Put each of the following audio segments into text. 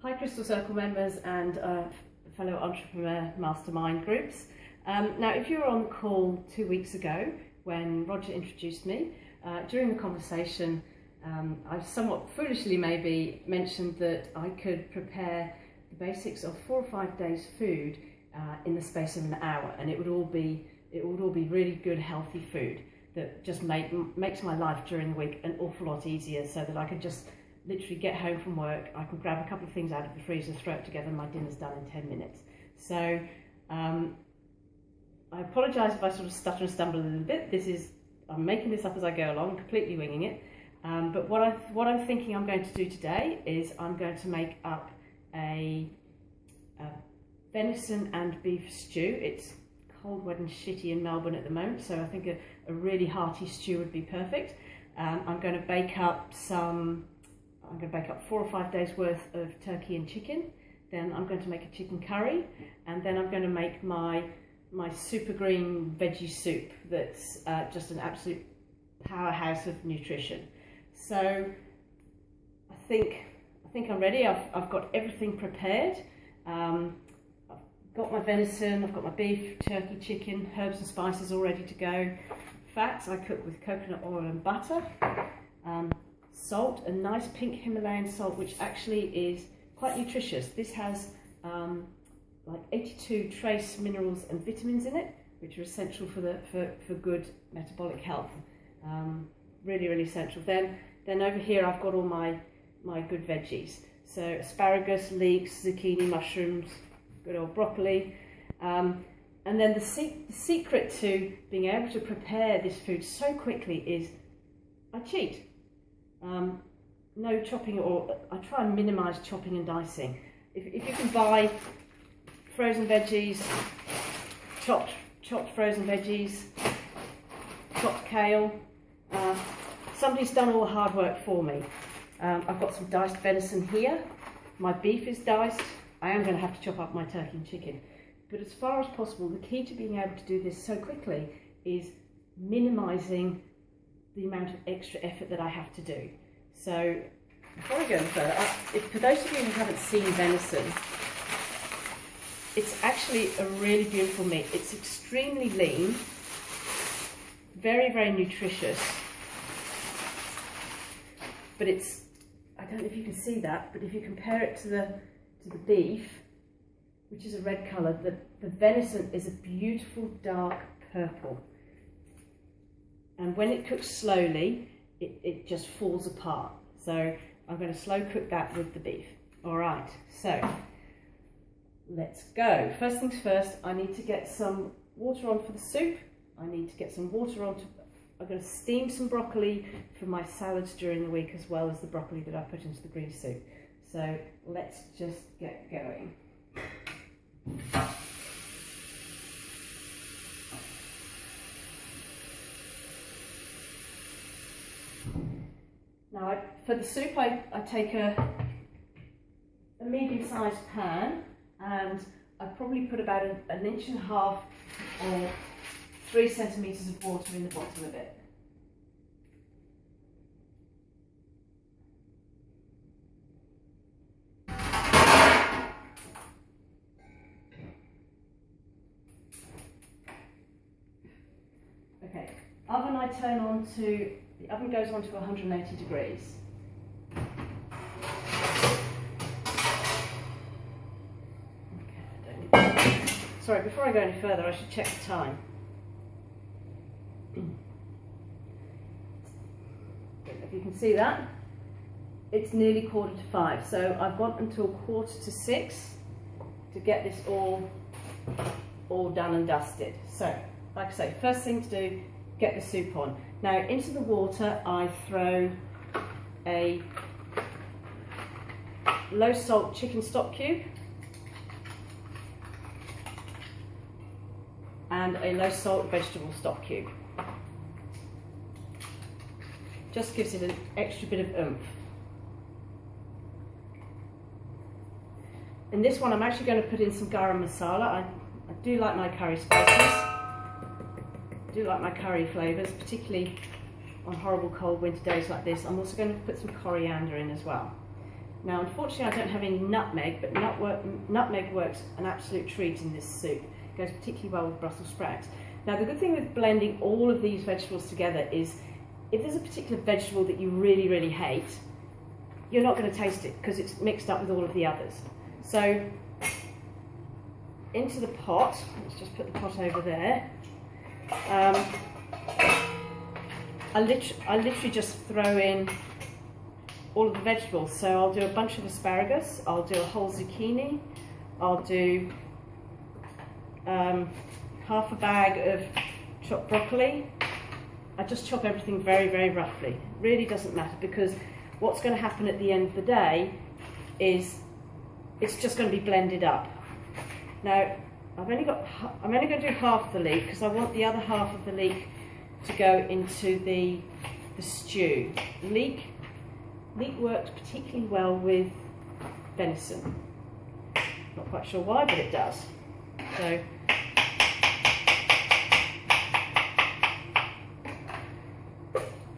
Hi Crystal Circle members and fellow entrepreneur mastermind groups. Now if you were on the call 2 weeks ago when Roger introduced me, during the conversation I somewhat foolishly maybe mentioned that I could prepare the basics of 4 or 5 days food in the space of an hour, and it would all be really good healthy food that just makes my life during the week an awful lot easier, so that I could just literally get home from work, I can grab a couple of things out of the freezer, throw it together, and my dinner's done in 10 minutes. So I apologise if I sort of stutter and stumble a little bit. I'm making this up as I go along, completely winging it. But what I'm thinking I'm going to do today is I'm going to make up a venison and beef stew. It's cold, wet and shitty in Melbourne at the moment, so I think a really hearty stew would be perfect. I'm going to bake up 4 or 5 days worth of turkey and chicken. Then I'm going to make a chicken curry, and then I'm going to make my super green veggie soup that's just an absolute powerhouse of nutrition. So I think I'm ready. I've got everything prepared. I've got my venison, I've got my beef, turkey, chicken, herbs and spices all ready to go. Fats I cook with coconut oil and butter. Salt, a nice pink Himalayan salt, which actually is quite nutritious. This has like 82 trace minerals and vitamins in it, which are essential for good metabolic health. Really essential. Then over here I've got all my good veggies. So asparagus, leeks, zucchini, mushrooms, good old broccoli. And then the secret to being able to prepare this food so quickly is I cheat. No chopping, or I try and minimise chopping and dicing. If you can buy frozen veggies, chopped frozen veggies, chopped kale, somebody's done all the hard work for me. I've got some diced venison here. My beef is diced. I am going to have to chop up my turkey and chicken. But as far as possible, the key to being able to do this so quickly is minimising the amount of extra effort that I have to do. So before I go any further, for those of you who haven't seen venison, it's actually a really beautiful meat. It's extremely lean, very nutritious, but I don't know if you can see that, but if you compare it to the beef, which is a red colour, the venison is a beautiful dark purple. And when it cooks slowly, it just falls apart. So I'm going to slow cook that with the beef. All right, so let's go. First things first, I need to get some water on for the soup. I need to get some water on. I'm going to steam some broccoli for my salads during the week, as well as the broccoli that I put into the green soup. So let's just get going. Now for the soup I take a medium-sized pan, and I probably put about an inch and a half or 3 centimetres of water in the bottom of it. Okay, oven I turn on to, the oven goes on to 180 degrees. Okay, sorry, before I go any further, I should check the time. If you can see that, it's nearly 4:45, so I've got until 5:45 to get this all done and dusted. So, like I say, first thing to do, get the soup on. Now into the water I throw a low salt chicken stock cube and a low salt vegetable stock cube. Just gives it an extra bit of oomph. In this one I'm actually going to put in some garam masala. I do like my curry spices. I do like my curry flavours, particularly on horrible cold winter days like this. I'm also going to put some coriander in as well. Now, unfortunately, I don't have any nutmeg, but nutmeg works an absolute treat in this soup. It goes particularly well with Brussels sprouts. Now, the good thing with blending all of these vegetables together is if there's a particular vegetable that you really, really hate, you're not going to taste it because it's mixed up with all of the others. So, into the pot, let's just put the pot over there. I literally just throw in all of the vegetables. So I'll do a bunch of asparagus, I'll do a whole zucchini, I'll do half a bag of chopped broccoli. I just chop everything very, very roughly. It really doesn't matter, because what's going to happen at the end of the day is it's just going to be blended up. Now, I'm only going to do half the leek because I want the other half of the leek to go into the stew. Leek works particularly well with venison. Not quite sure why, but it does. So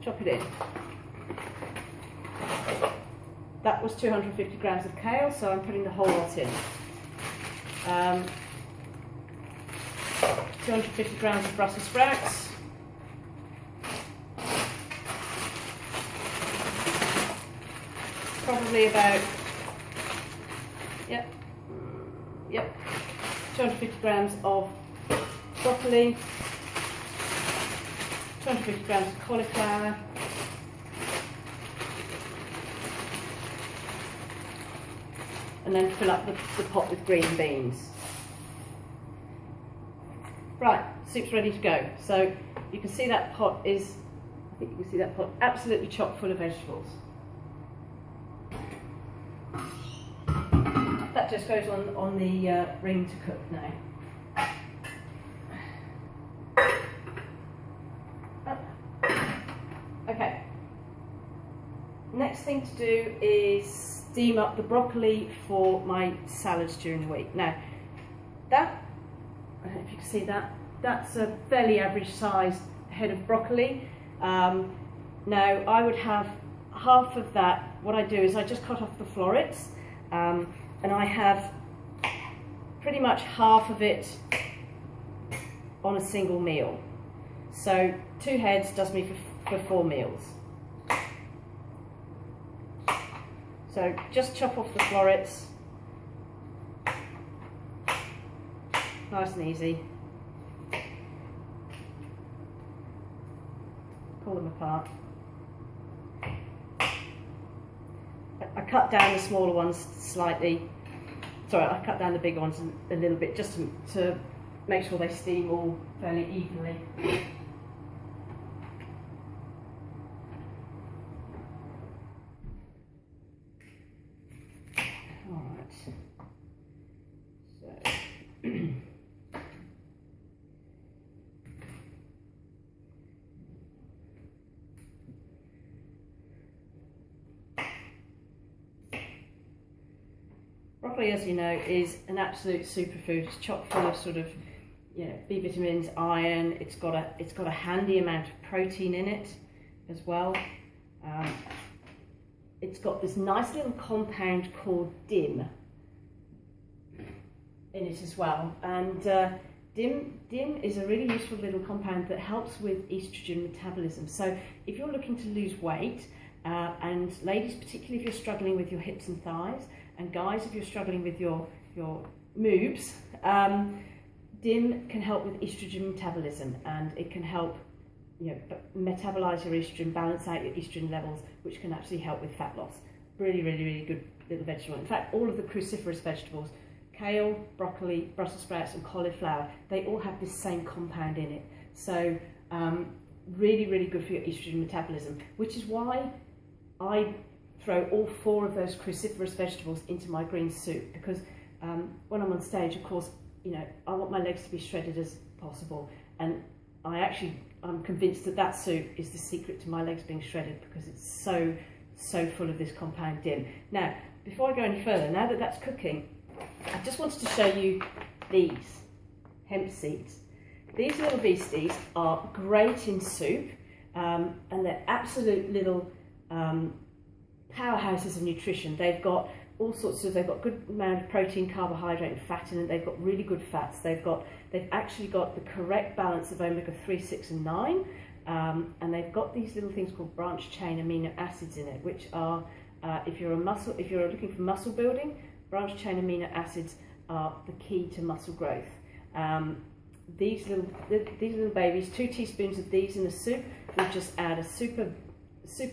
chop it in. That was 250 grams of kale, so I'm putting the whole lot in. 250 grams of Brussels sprouts. Probably about, yep, 250 grams of broccoli, 250 grams of cauliflower, and then fill up the pot with green beans. Right, soup's ready to go. So you can see that pot is, I think you can see that pot absolutely chock full of vegetables. That just goes on the ring to cook now. Okay. Next thing to do is steam up the broccoli for my salads during the week. Now, that, I don't know if you can see that, that's a fairly average sized head of broccoli. Now, I would have half of that. What I do is I just cut off the florets, and I have pretty much half of it on a single meal. So 2 heads does me for 4 meals. So just chop off the florets, nice and easy. Pull them apart. I cut down the smaller ones slightly. Sorry, I cut down the bigger ones a little bit just to make sure they steam all fairly evenly. Alright. So broccoli, as you know, is an absolute superfood. It's chock full of sort of, you know, B vitamins, iron. It's got a handy amount of protein in it as well. It's got this nice little compound called DIM in it as well, and DIM is a really useful little compound that helps with estrogen metabolism. So if you're looking to lose weight, and ladies, particularly if you're struggling with your hips and thighs, and guys, if you're struggling with your moobs, DIM can help with estrogen metabolism, and it can help, you know, metabolize your estrogen, balance out your estrogen levels, which can actually help with fat loss. Really, really, really good little vegetable. In fact, all of the cruciferous vegetables, kale, broccoli, Brussels sprouts and cauliflower, they all have this same compound in it. So really, really good for your estrogen metabolism, which is why I throw all 4 of those cruciferous vegetables into my green soup, because when I'm on stage, of course, you know, I want my legs to be shredded as possible, and I'm convinced that that soup is the secret to my legs being shredded, because it's so full of this compound DIM. Now, before I go any further, now that that's cooking, I just wanted to show you these hemp seeds. These little beasties are great in soup, and they're absolute little powerhouses of nutrition. They've got all sorts of, they've got good amount of protein, carbohydrate and fat in it. They've got really good fats. They've actually got the correct balance of omega-3, 6 and 9. And they've got these little things called branch chain amino acids in it, which are, if you're looking for muscle building, branch chain amino acids are the key to muscle growth. These little babies, 2 teaspoons of these in a soup will just add a super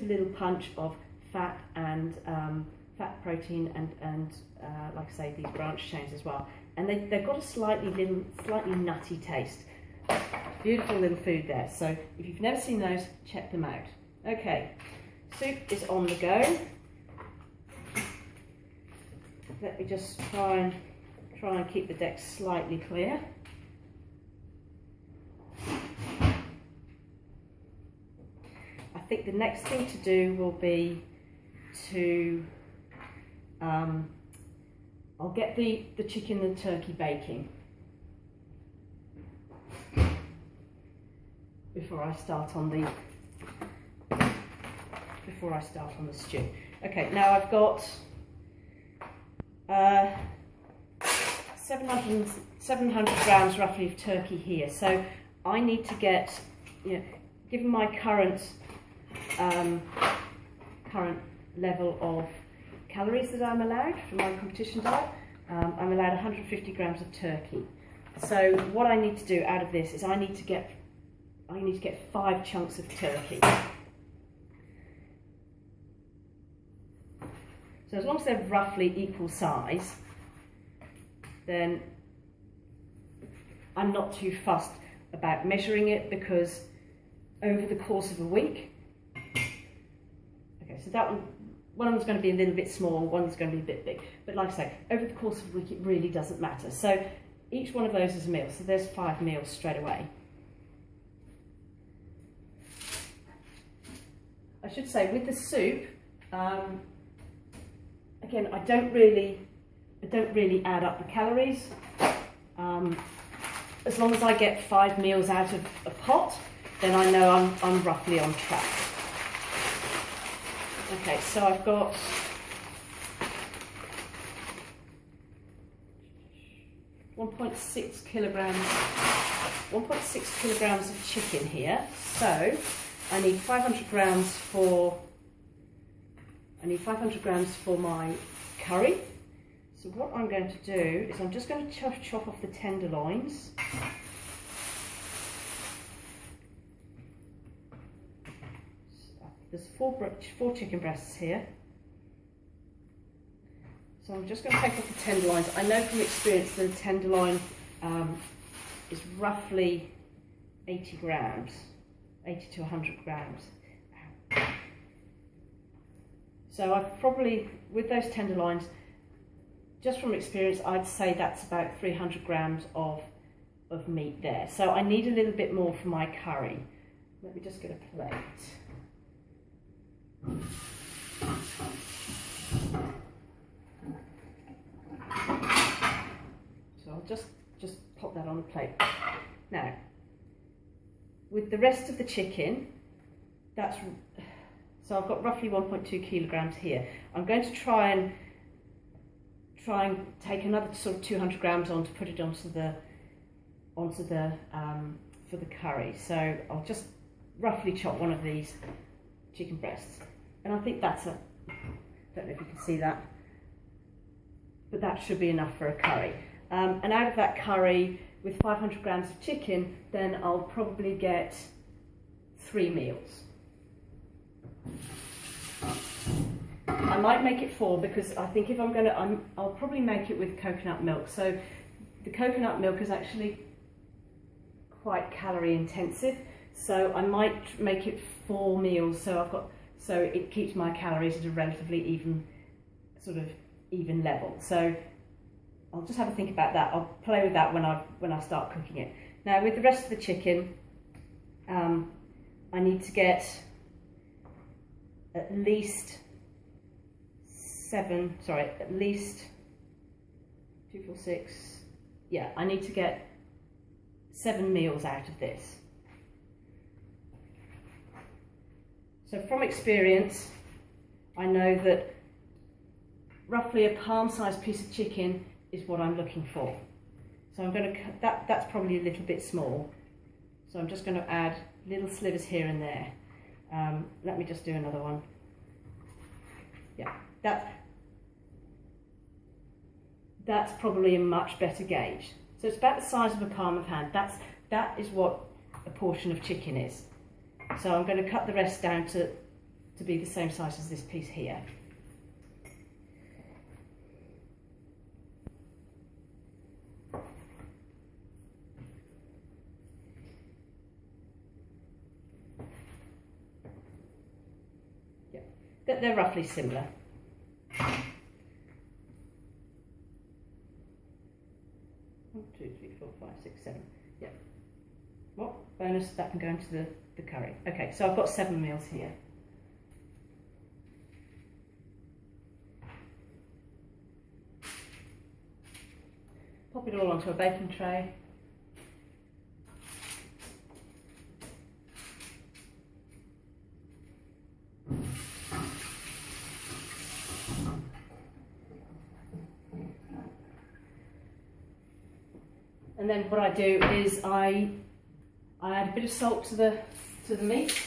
little punch of fat and fat, protein, and like I say, these branch chains as well. And they've got a slightly nutty taste. Beautiful little food there. So if you've never seen those, check them out. Okay, soup is on the go. Let me just try and keep the deck slightly clear. I think the next thing to do will be to I'll get the chicken and turkey baking before I start on the stew. Okay, now I've got 700 grams roughly of turkey here. So I need to get, given my current level of calories that I'm allowed from my competition diet, I'm allowed 150 grams of turkey. So what I need to do out of this is I need to get 5 chunks of turkey. So as long as they're roughly equal size, then I'm not too fussed about measuring it, because over the course of a week, okay, so one of them's going to be a little bit small, one's going to be a bit big, but like I say, over the course of a week it really doesn't matter. So each one of those is a meal, so there's 5 meals straight away. I should say with the soup, again, I don't really add up the calories. As long as I get 5 meals out of a pot, then I know I'm roughly on track. Okay, so I've got 1.6 kilograms of chicken here. So I need 500 grams for my curry. So what I'm going to do is I'm just going to chop off the tenderloins. There's 4 chicken breasts here. So I'm just going to take off the tenderloins. I know from experience that a tenderloin is roughly 80 grams, 80 to 100 grams. So I've probably, with those tenderloins, just from experience, I'd say that's about 300 grams of meat there. So I need a little bit more for my curry. Let me just get a plate. So I'll just pop that on the plate. Now, with the rest of the chicken, so I've got roughly 1.2 kilograms here. I'm going to try and take another sort of 200 grams on to put it onto the for the curry. So I'll just roughly chop one of these chicken breasts, and I think that's don't know if you can see that, but that should be enough for a curry. And out of that curry, with 500 grams of chicken, then I'll probably get 3 meals. I might make it 4, because I think if I'm going to, I'll probably make it with coconut milk. So the coconut milk is actually quite calorie intensive. So I might make it 4 meals. So it keeps my calories at a relatively even level. So I'll just have a think about that. I'll play with that when I start cooking it. Now with the rest of the chicken, I need to get at least 2, 4, 6. Yeah, I need to get 7 meals out of this. So from experience, I know that roughly a palm-sized piece of chicken is what I'm looking for. So I'm going to cut that. That's probably a little bit small. So I'm just going to add little slivers here and there. Let me just do another one. Yeah, that's probably a much better gauge. So it's about the size of a palm of hand. That is what a portion of chicken is. So I'm going to cut the rest down to be the same size as this piece here. Yeah, they're roughly similar. 1, 2, 3, 4, 5, 6, 7. Yeah. Well, bonus, that can go into the curry. Okay, so I've got 7 meals here. Pop it all onto a baking tray. And then what I do is I add a bit of salt to the meat.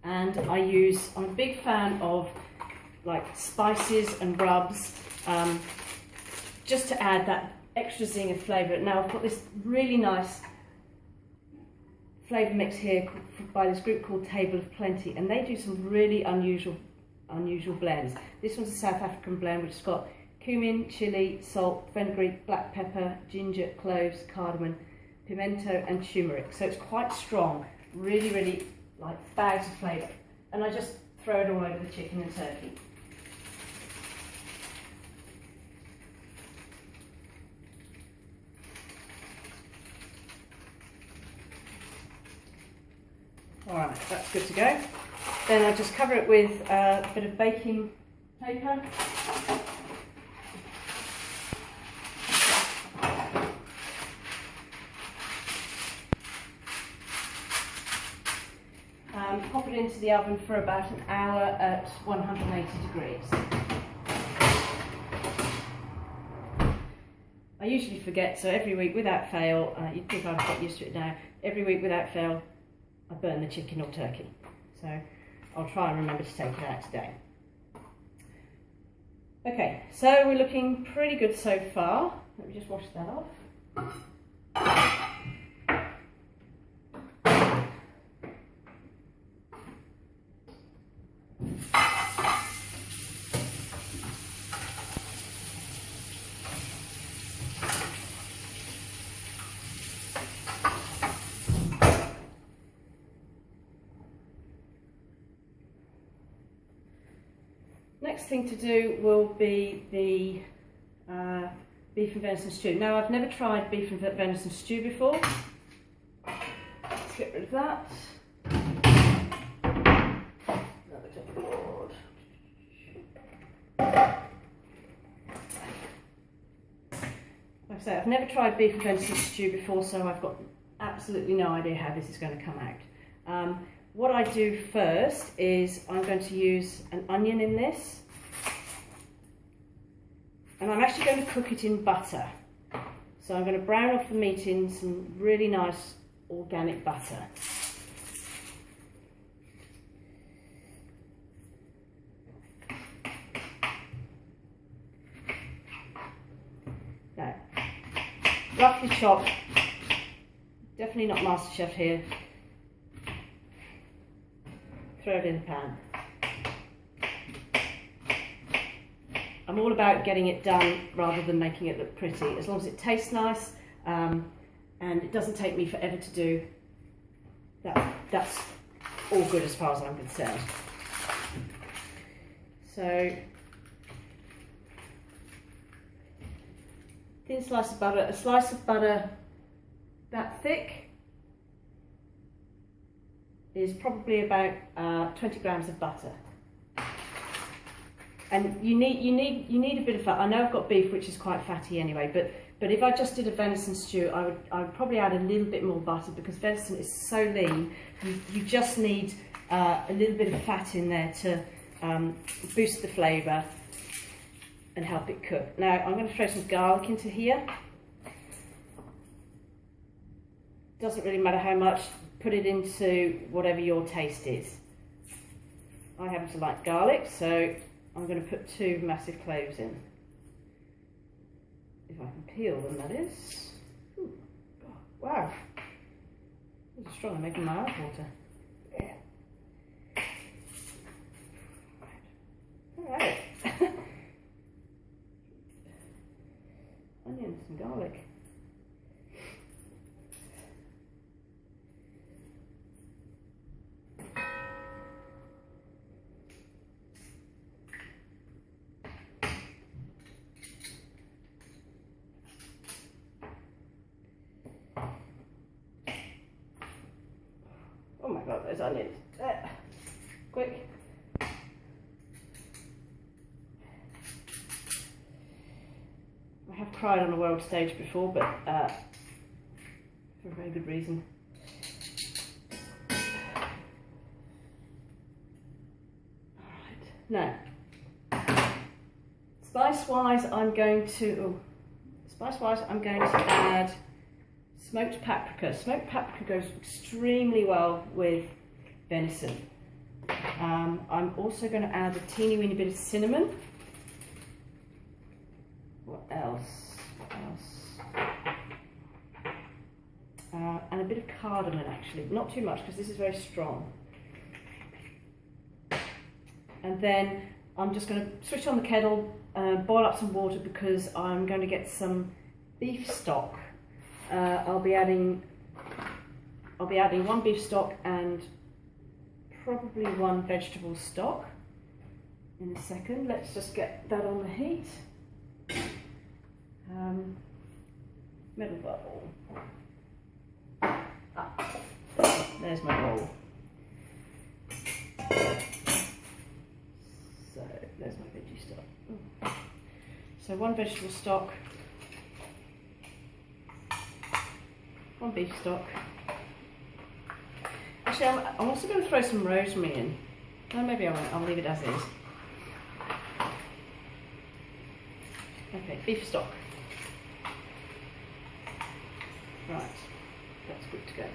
And I'm a big fan of like spices and rubs, just to add that extra zing of flavour. Now I've got this really nice flavour mix here by this group called Table of Plenty, and they do some really unusual blends. This one's a South African blend which has got cumin, chilli, salt, fenugreek, black pepper, ginger, cloves, cardamom, pimento and turmeric. So it's quite strong, really like bags of flavour. And I just throw it all over the chicken and turkey. Alright, that's good to go. Then I just cover it with a bit of baking paper. Pop it into the oven for about an hour at 180 degrees. I usually forget, so every week without fail, you'd think I've got used to it now, every week without fail I burn the chicken or turkey. So I'll try and remember to take it out today. Okay, so we're looking pretty good so far. Let me just wash that off. Next thing to do will be the beef and venison stew. Now I've never tried beef and venison stew before. Let's get rid of that. Another board. Like I say, I've never tried beef and venison stew before, so I've got absolutely no idea how this is going to come out. What I do first is I'm going to use an onion in this, and I'm actually going to cook it in butter. So I'm going to brown off the meat in some really nice organic butter. Now, roughly chopped, definitely not MasterChef here. Throw it in the pan. I'm all about getting it done rather than making it look pretty. As long as it tastes nice and it doesn't take me forever to do, that's all good as far as I'm concerned. So, thin slice of butter, a slice of butter that thick is probably about 20 grams of butter. And you need a bit of fat. I know I've got beef which is quite fatty anyway, but But if I just did a venison stew, I would probably add a little bit more butter, because venison is so lean. You just need a little bit of fat in there to boost the flavour and help it cook. Now I'm going to throw some garlic into here. Doesn't really matter how much, put it into whatever your taste is. I happen to like garlic, so I'm going to put 2 massive cloves in. If I can peel them, that is. Ooh, God, wow, these are strong, they're making my mouth water. Yeah. Alright. Onions and garlic. Oh my God, those onions. Quick. I have cried on a world stage before, but for a very good reason. Alright, now, spice-wise I'm going to add smoked paprika. Smoked paprika goes extremely well with venison. I'm also going to add a teeny weeny bit of cinnamon. What else? And a bit of cardamom, actually. Not too much, because this is very strong. And then I'm just going to switch on the kettle, boil up some water, because I'm going to get some beef stock. I'll be adding 1 beef stock and probably 1 vegetable stock in a second. Let's just get that on the heat. Middle bowl. There's my bowl. So there's my veggie stock. So 1 vegetable stock, 1 beef stock. Actually, I'm also going to throw some rosemary in. No, maybe I won't. I'll leave it as is. Okay, beef stock. Right, that's good to go.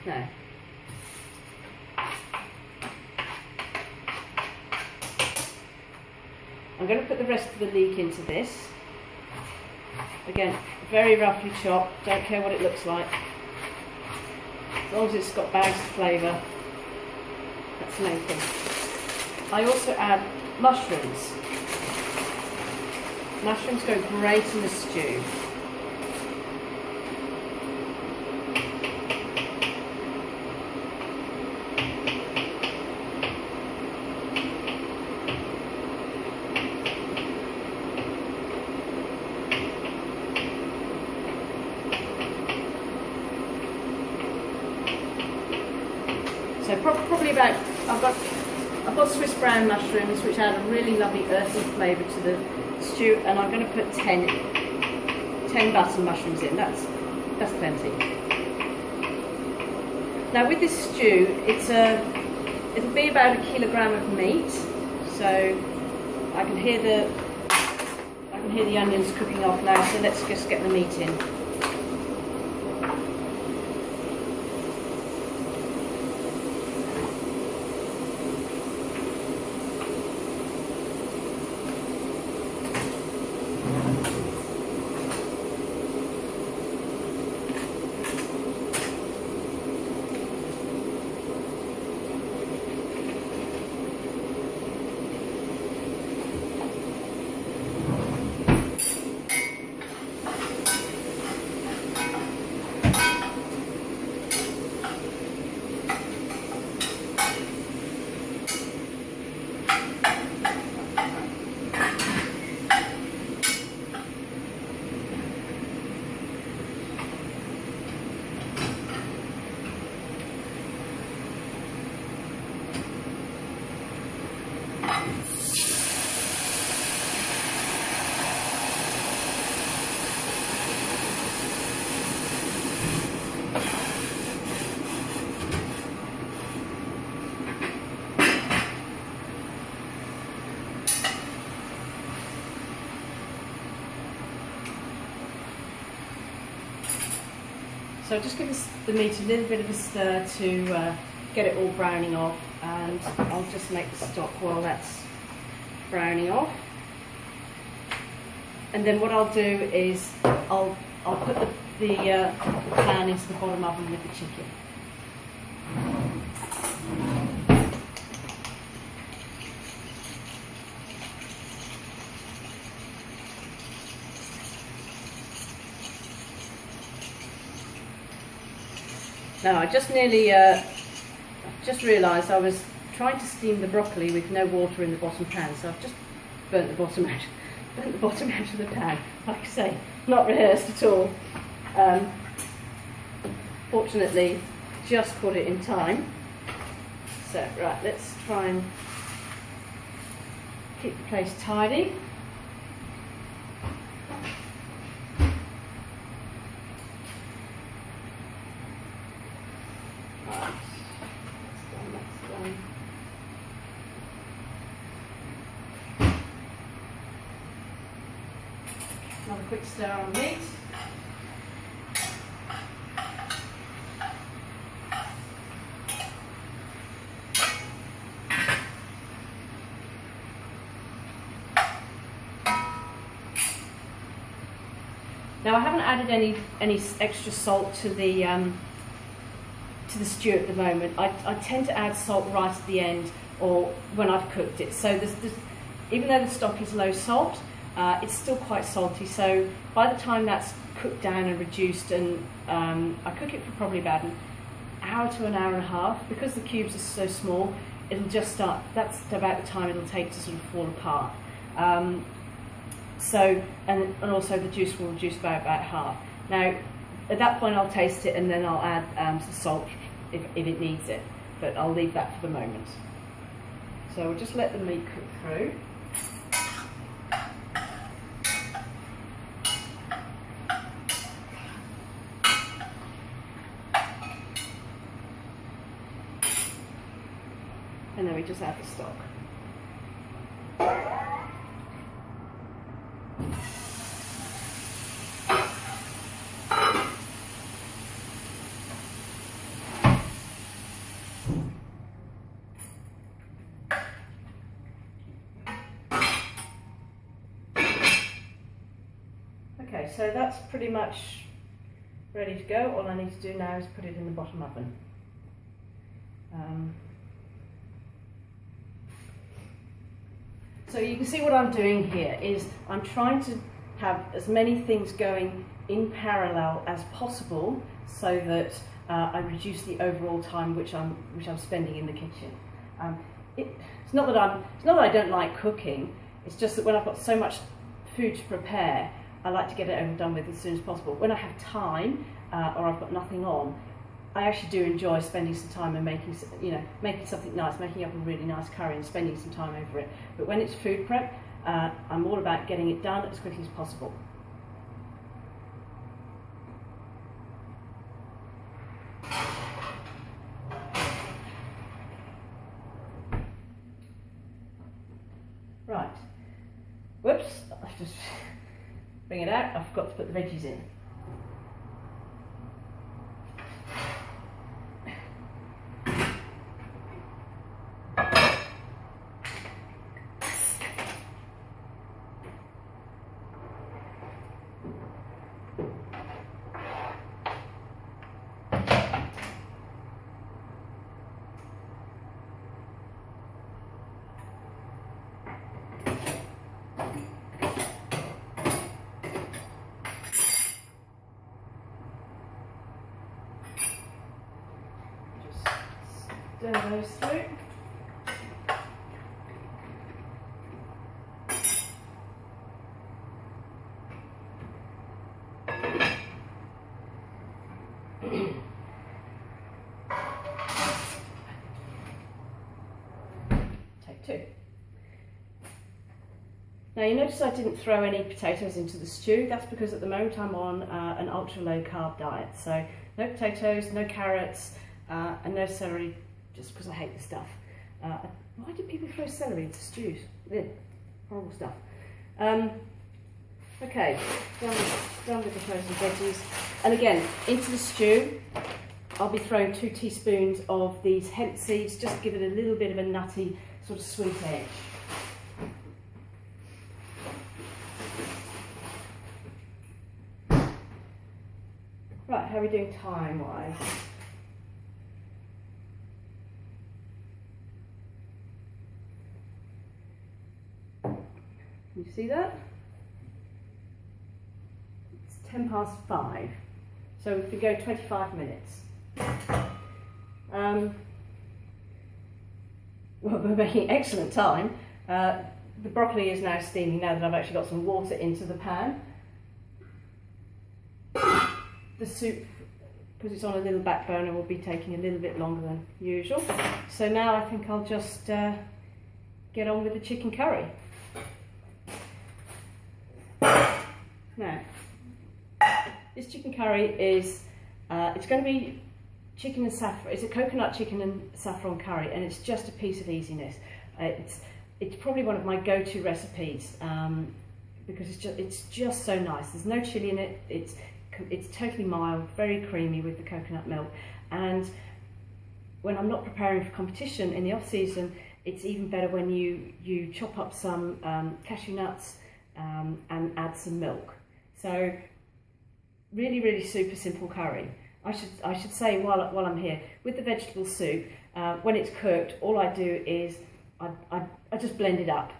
Now, I'm going to put the rest of the leek into this. Again, very roughly chopped, don't care what it looks like. As long as it's got bags of flavour, that's the main thing. I also add mushrooms. Mushrooms go great in the stew. So probably about, I've got Swiss brown mushrooms, which add a really lovely earthy flavour to the stew, and I'm going to put 10 button mushrooms in. That's plenty. Now with this stew, it'll be about 1 kilogram of meat. So I can hear the onions cooking off now. So let's just get the meat in. So just give the meat a little bit of a stir to get it all browning off, and I'll just make the stock while that's browning off. And then what I'll do is I'll put the pan into the bottom oven with the chicken. Now I just realised I was trying to steam the broccoli with no water in the bottom pan, so I've just burnt the bottom out of the pan. Like I say, not rehearsed at all. Fortunately, just caught it in time. So right, let's try and keep the place tidy. Another quick stir on the meat. Now I haven't added any extra salt to the stew at the moment. I tend to add salt right at the end or when I've cooked it. So even though the stock is low salt, it's still quite salty, so by the time that's cooked down and reduced, and I cook it for probably about an hour to an hour and a half, because the cubes are so small, it'll just start, that's about the time it'll take to sort of fall apart. And also the juice will reduce by about half. Now, at that point I'll taste it and then I'll add some salt if it needs it, but I'll leave that for the moment. So we'll just let the meat cook through. And then we just add the stock. Okay, so that's pretty much ready to go. All I need to do now is put it in the bottom oven. So you can see what I'm doing here is I'm trying to have as many things going in parallel as possible so that I reduce the overall time which I'm spending in the kitchen. It's not that I don't like cooking. It's just that when I've got so much food to prepare, I like to get it over and done with as soon as possible. When I have time or I've got nothing on, I actually do enjoy spending some time and making something nice, making up a really nice curry and spending some time over it. But when it's food prep, I'm all about getting it done as quickly as possible. Right. Whoops, I've just bring it out. I forgot to put the veggies in. Stir those through. Take two. Now you notice I didn't throw any potatoes into the stew. That's because at the moment I'm on an ultra low carb diet. So no potatoes, no carrots, and no celery, just because I hate the stuff. Why do people throw celery into stews? Ugh, horrible stuff. Okay, done with the frozen veggies. And again, into the stew, I'll be throwing 2 teaspoons of these hemp seeds, just to give it a little bit of a nutty, sort of sweet edge. Right, how are we doing time-wise? Can you see that? It's 5:10. So we could go 25 minutes. Well, we're making excellent time. The broccoli is now steaming now that I've actually got some water into the pan. The soup, because it's on a little back burner, will be taking a little bit longer than usual. So now I think I'll just get on with the chicken curry. Now, this chicken curry is, it's going to be chicken and saffron. It's a coconut chicken and saffron curry, and it's just a piece of easiness. It's probably one of my go-to recipes because it's just so nice. There's no chilli in it. It's totally mild, very creamy with the coconut milk. And when I'm not preparing for competition in the off season, it's even better when you chop up some cashew nuts and add some milk. So really, really super simple curry. I should say while I'm here, with the vegetable soup, when it's cooked, all I do is I just blend it up.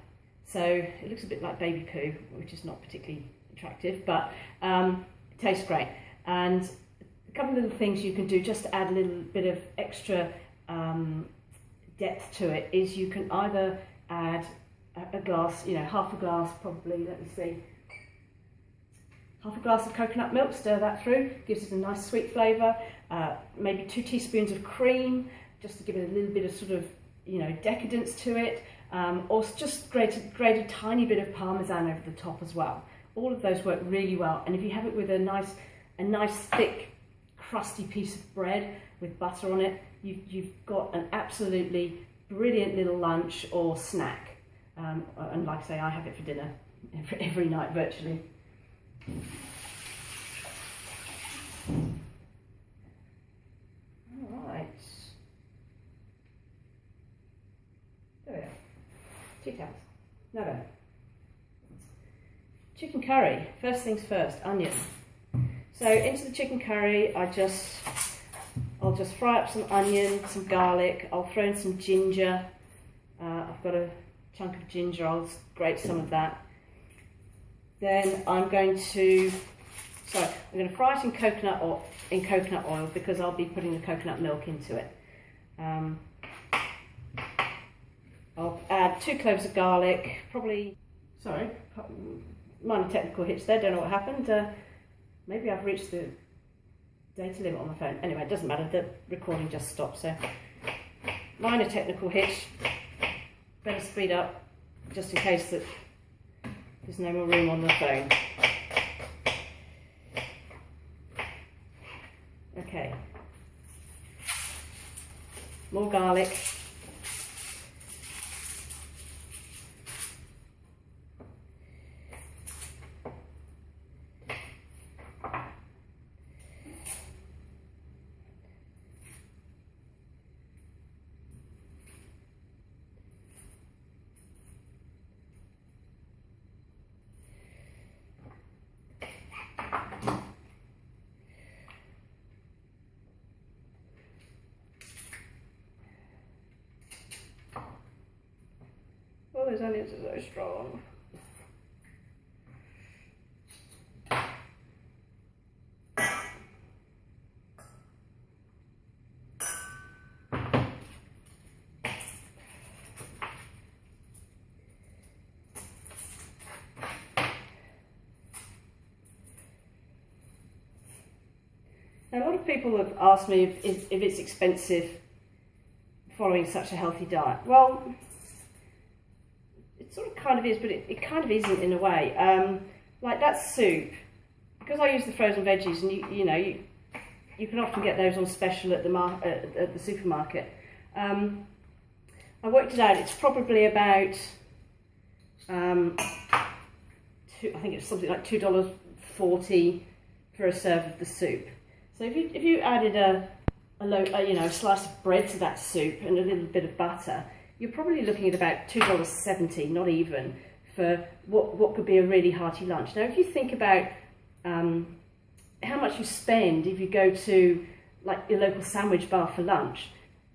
So it looks a bit like baby poo, which is not particularly attractive, but it tastes great. And a couple of little things you can do just to add a little bit of extra depth to it is you can either add a glass, half a glass probably, let me see, half a glass of coconut milk, stir that through, gives it a nice sweet flavour, maybe 2 teaspoons of cream, just to give it a little bit of sort of, decadence to it, or just grate a tiny bit of parmesan over the top as well. All of those work really well, and if you have it with a nice thick, crusty piece of bread with butter on it, you've got an absolutely brilliant little lunch or snack. And like I say, I have it for dinner every night virtually. All right. There we are. 2 towels. Now then. Chicken curry. First things first, onion. So into the chicken curry, I'll just fry up some onion, some garlic. I'll throw in some ginger. I've got a chunk of ginger. I'll grate some of that. Then I'm going to fry it in coconut oil because I'll be putting the coconut milk into it. I'll add 2 cloves of garlic, minor technical hitch there, don't know what happened. Maybe I've reached the data limit on my phone. Anyway, it doesn't matter, the recording just stopped, so minor technical hitch. Better speed up just in case that there's no more room on the phone. Okay. More garlic. Oh, those onions are so strong. Now, a lot of people have asked me if it's expensive following such a healthy diet. Well, it sort of kind of is, but it kind of isn't in a way. Like that soup, because I use the frozen veggies, and you can often get those on special at the supermarket. I worked it out. It's probably about £2 I think it's something like $2.40 for a serve of the soup. So if you added a slice of bread to that soup and a little bit of butter, you're probably looking at about $2.70, not even, for what could be a really hearty lunch. Now, if you think about how much you spend if you go to like your local sandwich bar for lunch,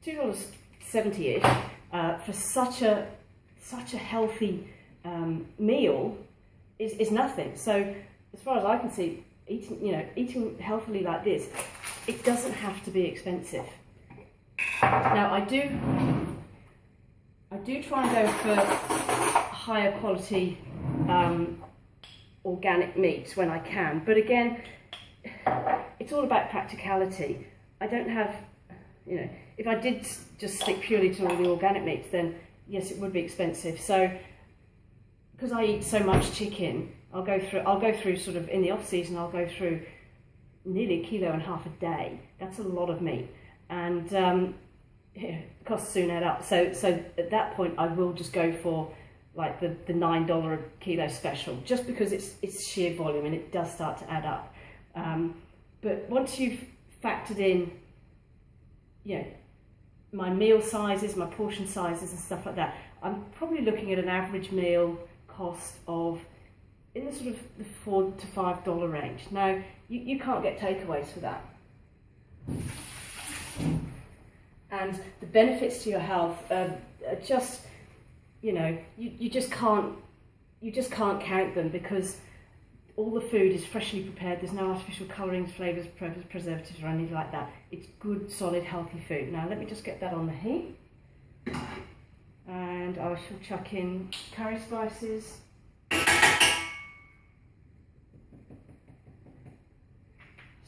$2.70-ish for such a healthy meal is nothing. So as far as I can see, eating healthily like this, it doesn't have to be expensive. Now I do try and go for higher quality organic meats when I can, but again, it's all about practicality. I don't have, if I did just stick purely to all the organic meats, then yes, it would be expensive. So because I eat so much chicken, I'll go through sort of in the off season, I'll go through nearly 1.5 kilos a day. That's a lot of meat, and costs soon add up. So at that point, I will just go for like the $9 a kilo special, just because it's sheer volume and it does start to add up. But once you've factored in, my meal sizes, my portion sizes and stuff like that, I'm probably looking at an average meal cost of in the sort of the $4 to $5 range. Now, you can't get takeaways for that. And the benefits to your health are just, you just can't count them, because all the food is freshly prepared. There's no artificial colourings, flavours, preservatives or anything like that. It's good, solid, healthy food. Now let me just get that on the heat. And I shall chuck in curry spices.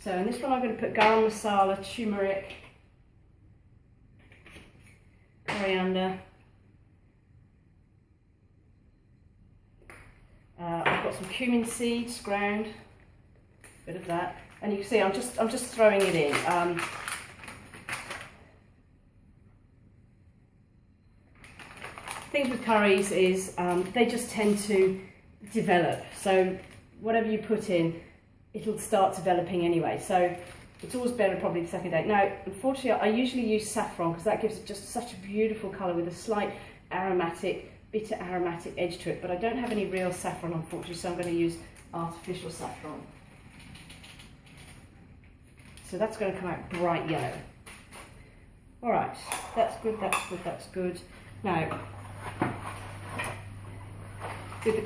So in this one I'm going to put garam masala, turmeric, coriander. I've got some cumin seeds ground, a bit of that, and you can see I'm just throwing it in. Things with curries is they just tend to develop. So whatever you put in, it'll start developing anyway. So it's always better probably the second day. Now, unfortunately, I usually use saffron because that gives it just such a beautiful colour with a slight bitter aromatic edge to it, but I don't have any real saffron, unfortunately, so I'm going to use artificial saffron. So that's going to come out bright yellow. All right, that's good, that's good, that's good. Now, with the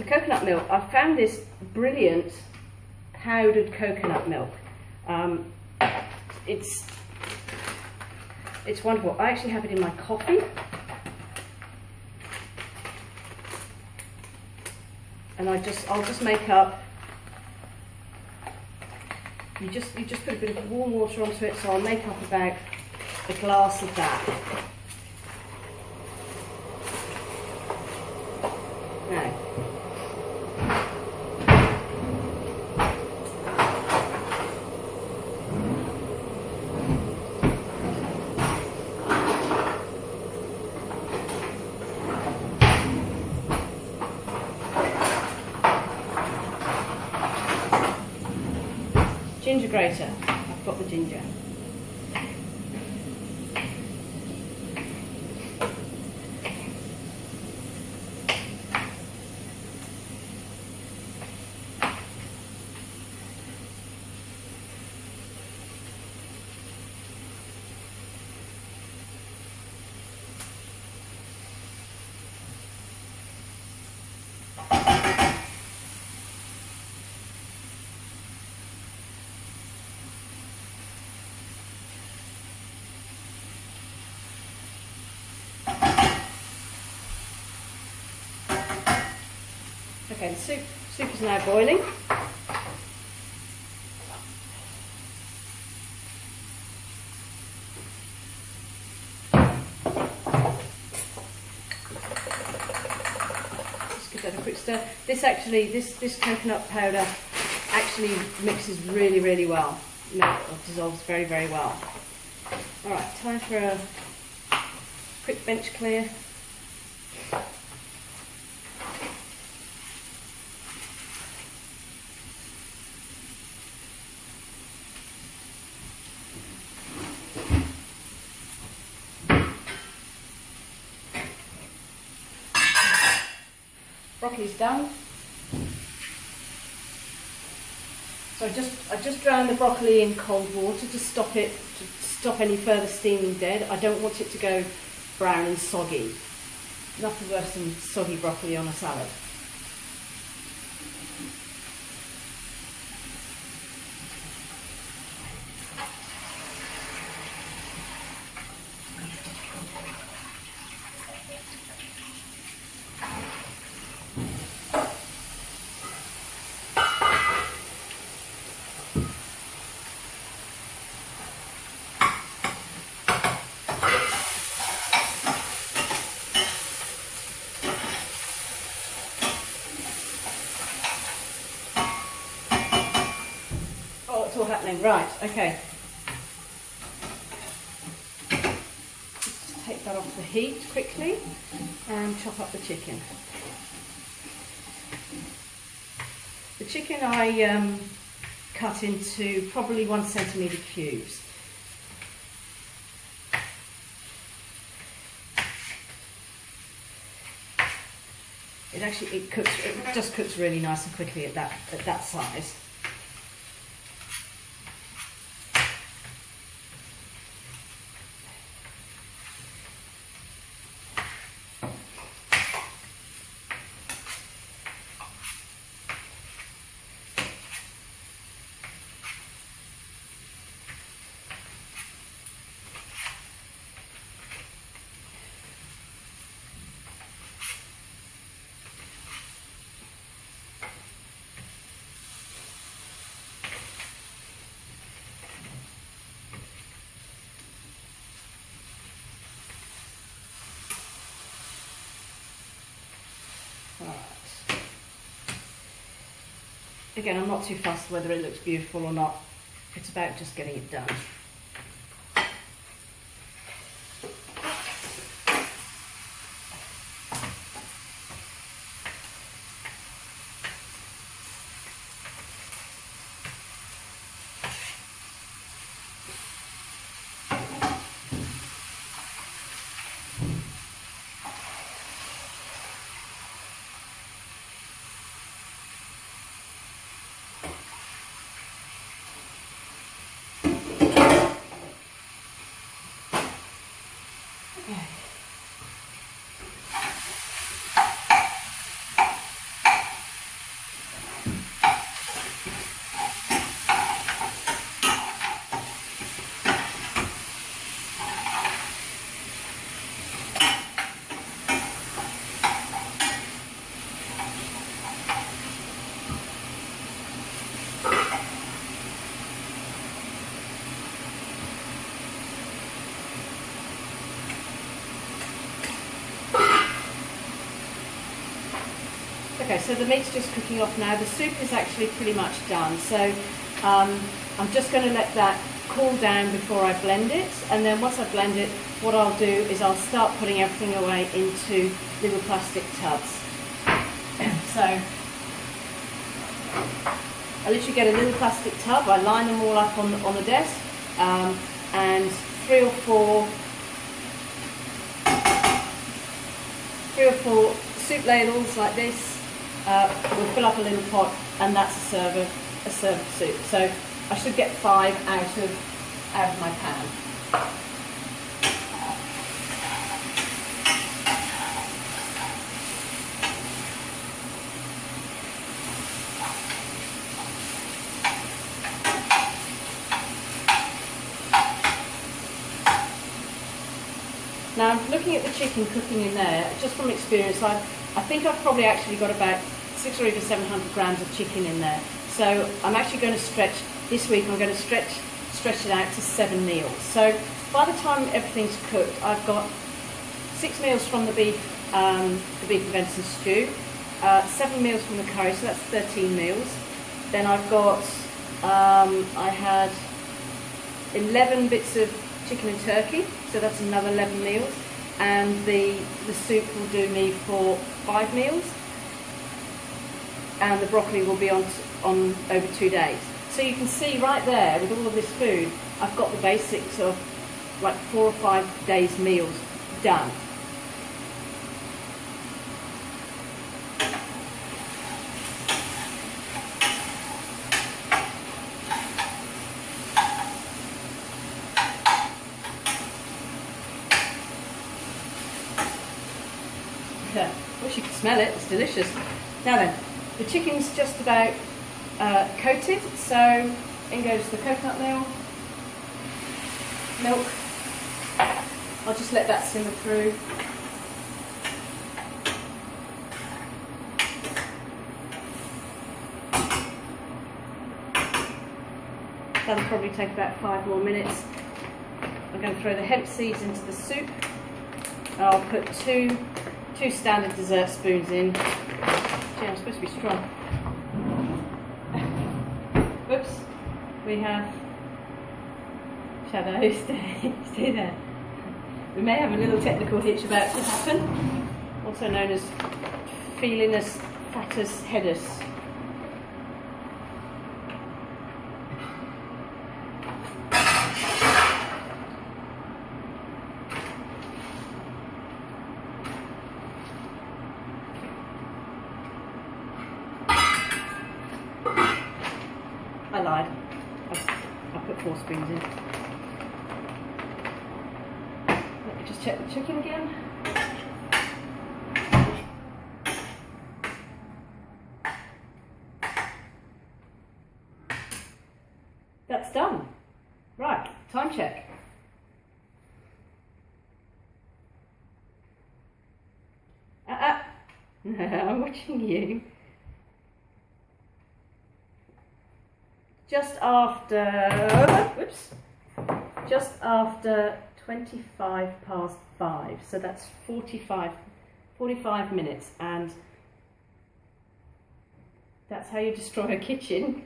coconut milk, I've found this brilliant powdered coconut milk. It's wonderful. I actually have it in my coffee. And I'll just make up. You just put a bit of warm water onto it, so I'll make up about a glass of that. Now, ginger grater. I've got the ginger. Okay, the soup is now boiling. Just give that a quick stir. This coconut powder actually mixes really, really well. No, it dissolves very, very well. All right, time for a quick bench clear. broccoli's done. So I just drowned the broccoli in cold water to stop any further steaming dead. I don't want it to go brown and soggy. Nothing worse than soggy broccoli on a salad. It's all happening. Right, okay. Just take that off the heat quickly and chop up the chicken. The chicken I cut into probably 1 centimetre cubes. It just cooks really nice and quickly at that size. Again, I'm not too fussed whether it looks beautiful or not. It's about just getting it done. Okay, so the meat's just cooking off now. The soup is actually pretty much done. So I'm just going to let that cool down before I blend it. And then once I blend it, what I'll do is I'll start putting everything away into little plastic tubs. So I literally get a little plastic tub. I line them all up on the desk, and three or four soup ladles like this. We'll fill up a little pot, and that's a serve of soup. So I should get 5 out of my pan. Now, looking at the chicken cooking in there, just from experience, I think I've probably actually got about 600 or even 700 grams of chicken in there. So I'm actually going to stretch, this week I'm going to stretch it out to 7 meals. So by the time everything's cooked, I've got 6 meals from the beef and venison stew, 7 meals from the curry, so that's 13 meals. Then I've got, I had 11 bits of chicken and turkey, so that's another 11 meals. And the soup will do me for 5 meals, and the broccoli will be on over 2 days. So you can see right there, with all of this food, I've got the basics of like 4 or 5 days meals done. wish you could smell it, it's delicious. Now then, the chicken's just about coated, so in goes the coconut milk. I'll just let that simmer through. That'll probably take about 5 more minutes. I'm going to throw the hemp seeds into the soup. I'll put two standard dessert spoons in. Gee, I'm supposed to be strong. Whoops. We have Shadow, stay there. We may have a little technical hitch about to happen, also known as Felinus fatus headus. I lied. I put 4 spoons in. Let me just check the chicken again. That's done. Right, time check. I'm watching you. Just after 25 past 5, so that's 45 minutes, and that's how you destroy a kitchen.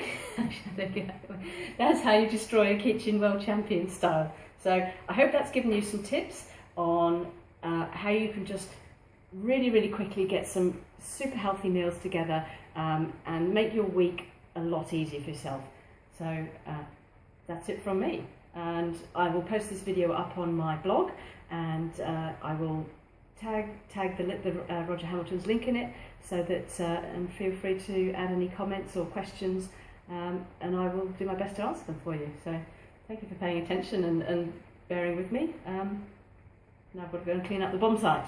That's how you destroy a kitchen world champion style. So I hope that's given you some tips on how you can just really quickly get some super healthy meals together and make your week a lot easier for yourself. So that's it from me, and I will post this video up on my blog, and I will tag the Roger Hamilton's link in it, so that and feel free to add any comments or questions, and I will do my best to answer them for you. So thank you for paying attention and bearing with me. Now I've got to go and clean up the bomb site.